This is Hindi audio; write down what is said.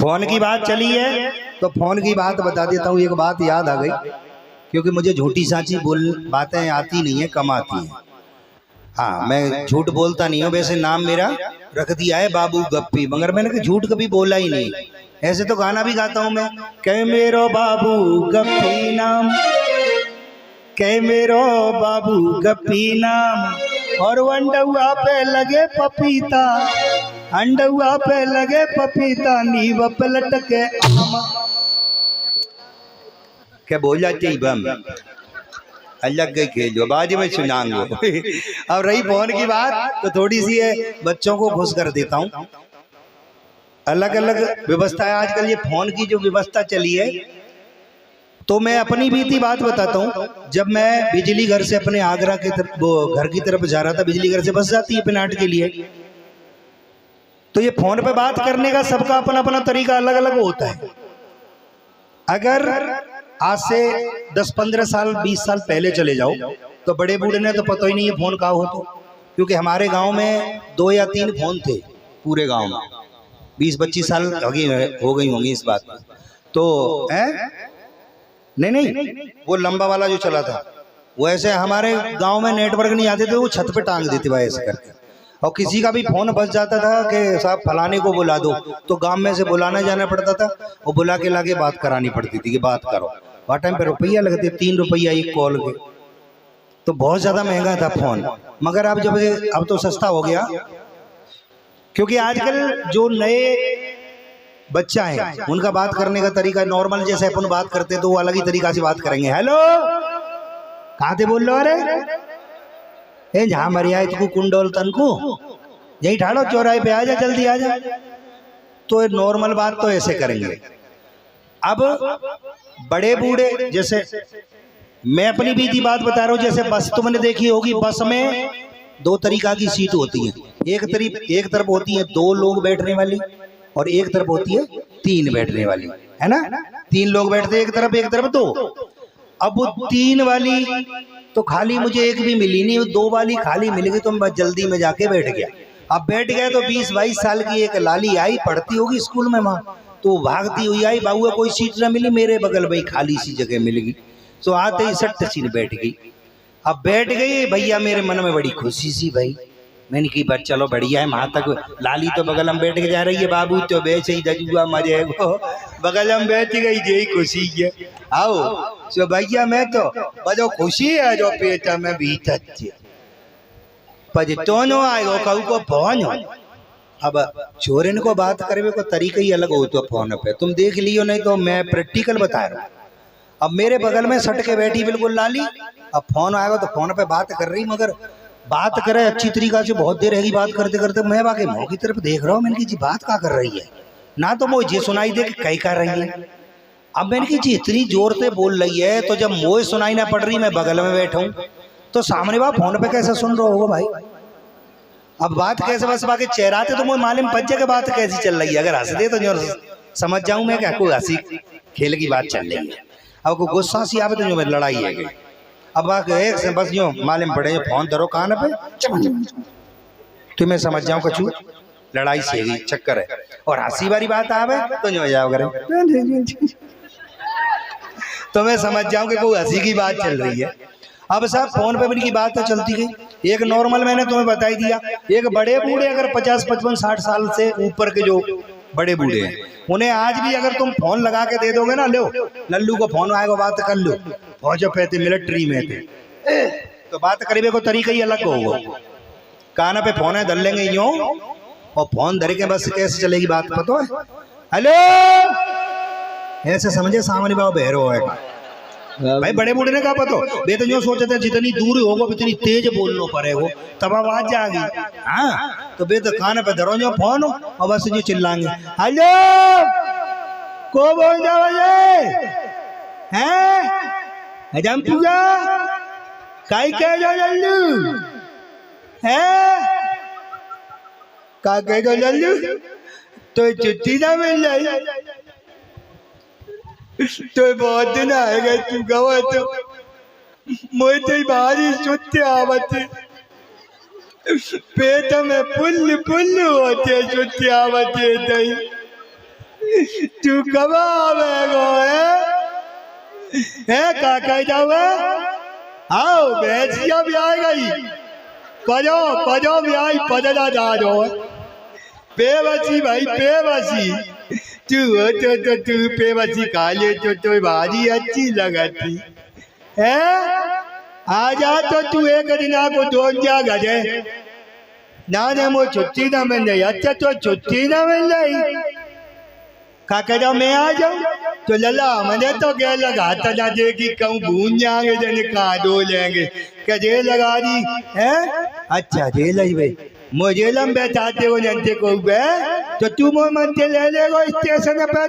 फोन की बात चली है तो फोन की बात बता देता हूँ। एक बात याद आ गई, क्योंकि मुझे झूठी साची बातें आती नहीं है, कम आती है। हाँ, मैं झूठ बोलता नहीं हूँ। वैसे नाम मेरा रख दिया है बाबू गप्पी, मगर मैंने झूठ कभी बोला ही नहीं। ऐसे तो गाना भी गाता हूँ मैं, कह मेरो बाबू गप्पी नाम, कह मेरो बाबू गप्पी नाम, और अंडुआ पे लगे पपीता, अंडुआ पे लगे पपीता, नींव पे लटके आम। क्या बोल जाते बम अलग गई खेल बाजी में सुनाऊंगा। अब रही फोन की बात तो थोड़ी सी है, बच्चों को खुश कर देता हूँ। अलग अलग व्यवस्था है आजकल। ये फोन की जो व्यवस्था चली है, तो मैं अपनी बीती बात बताता हूँ। जब मैं बिजली घर से अपने आगरा की तरफ, वो घर की तरफ जा रहा था, बिजली घर से बस जाती है पिनाट के लिए, तो ये फोन पे बात करने का सबका अपना अपना तरीका अलग अलग होता है। अगर आज से 10-15 साल 20 साल पहले चले जाओ तो बड़े बूढ़े ने तो पता ही नहीं है फोन कहाँ हो, तो क्योंकि हमारे गांव में 2 या 3 फोन थे पूरे गांव में। 20-25 साल हो गई होंगी इस बात में। तो नहीं, वो लंबा वाला जो चला था, वो ऐसे हमारे गांव में नेटवर्क नहीं आते थे, वो छत पे टांग देते भाई ऐसे करके। और किसी का भी फोन बच जाता था कि साहब फलाने को बुला दो, तो गांव में से बुलाना जाना पड़ता था, और बुला के लाके बात करानी पड़ती थी कि बात करो। वह टाइम पे रुपया लगते, 3 रुपया एक कॉल के, तो बहुत ज्यादा महंगा था फोन। मगर अब तो सस्ता हो गया, क्योंकि आजकल जो नए बच्चा है उनका बात करने का तरीका नॉर्मल, जैसे अपन बात करते हैं तो वो अलग ही तरीका से बात करेंगे। हेलो, कहाँ थे बोल लो, अरे जहाँ मरिया तू कुंडोल तन को यही ठाड़ो, चौराहे पे आ जा, जल्दी आ जा। तो नॉर्मल बात तो ऐसे करेंगे। अब बड़े बूढ़े, जैसे मैं अपनी बीती बात बता रहा हूँ, जैसे बस तुमने देखी होगी, बस में 2 तरीका की सीट होती है। एक तरफ होती है 2 लोग बैठने वाली, और एक तरफ होती है 3 बैठने वाली, है ना। 3 लोग बैठते एक तरफ 2। अब वो 3 वाली तो खाली मुझे एक भी मिली नहीं, 2 वाली खाली मिल गई, तो मैं जल्दी में जाके बैठ गया। अब बैठ गया तो 20-22 साल की एक लाली आई, पढ़ती होगी स्कूल में वहाँ, तो भागती हुई आई, बाबू कोई सीट ना मिली, मेरे बगल में खाली सी जगह मिल गई। तो आते ही सट सीट बैठ गई। अब बैठ गई भैया, मेरे मन में बड़ी खुशी सी भाई। मैंने की बात चलो बढ़िया है, वहां तक लाली तो बगल में बैठ के जा रही है, बाबू तो बेचे ही दजुआ मजे को बगल में बैठ गई, यही खुशी है। आओ सो भैया, मैं तो बजो खुशी है जो पेटा में भीतर तो आएगा कहू को फोन हो। अब छोरन को बात करने को तरीका ही अलग हो, तो फोन पे तुम देख लियो, नहीं तो मैं प्रैक्टिकल बता रहा हूँ। अब मेरे बगल में सट के बैठी बिल्कुल लाली, अब फोन आएगा तो फोन पे बात कर रही, मगर बात करे अच्छी तरीका से, बहुत देर रहेगी बात करते करते। मैं बाकी मुँह की तरफ देख रहा हूँ, मैंने की जी बात क्या कर रही है ना, तो मुझे सुनाई दे कई कर रही है। अब मैंने की जी इतनी जोर से बोल रही है, तो जब मुझे सुनाई ना पड़ रही, मैं बगल में बैठा हूँ, तो सामने बात फोन पे कैसे सुन रहा होगा भाई। अब बात कैसे, बस बाकी चेहराते तो मुझे मालूम पड़ जाएगा बात कैसी चल रही है। अगर हंस दे तो जो समझ जाऊं मैं क्या कोई हंसी खेल की बात चल रही है। अब कोई गुस्सा सी आवे तो जो मेरी लड़ाई है। अब एक से बस जो मालूम पड़े, फोन धरो कान पे, तुम्हें समझ जाऊं कछु लड़ाई से चक्कर है। और हंसी वाली बात आवे तो जो जाओ करे, तो मैं समझ जाऊं कि कोई हंसी की बात चल रही है। अब साहब फोन पे मेरी की बात तो चलती गई। एक नॉर्मल मैंने तुम्हें बताई दिया, एक बड़े बूढ़े अगर 50, 55, 60 साल से ऊपर के जो बड़े बूढ़े हैं, उन्हें आज भी अगर तुम फोन लगा के दे दोगे ना, लो लल्लू को फोन आएगा, बात कर लो, फौज पे थे, मिलिट्री में थे, तो बात करीबे को तरीका ही अलग होगा। काना पे फोन है धर लेंगे यूं, और फोन धर के बस कैसे चलेगी बात पता है। हेलो ऐसे समझे, सामने बाबा बहरो है भाई। बड़े बूढ़े ने कहा पतो, वे तो जो सोचे थे जितनी दूर होगा उतनी तेज बोलना पड़ेगा, तब आवाज जाएगी। हाँ, तो बे तो कान पे धरो जो फोन, और बस जो चिल्लाएंगे, हेलो को बोल जाओ हैं जम पूजा काई कह जो जल्लू हैं, का कह जो जल्लू, तो चिट्ठी ना मिल जाए, तो बहुत दिन आएगा तू गवा, तो मुझे भारी सुत्ते आवते, पेट में पुल्ल पुल्ल होते, सुत्ते आवते, तू कब आवेगो है काका जावे आओ भैंसिया भी आ गई पजो पजो भी आई पजरा जा दो बेबसी भाई बेबसी तू तू बेबसी खा ले तो भारी अच्छी लगती है आ जा तो तू एक दिन को दोन जा गए ना मो छुट्टी ना मिल रही अच्छा तो छुट्टी ना मिल रही काका मैं आ जाऊं तो लला मैंने तो क्या लगा था ना दे कि कहूँ भून जाएंगे जने कहा दो लेंगे क्या जेल लगा दी है अच्छा जेल है भाई मुझे लम बैठाते हो जनते को तो तू मोह मनते ले लेगो स्टेशन पे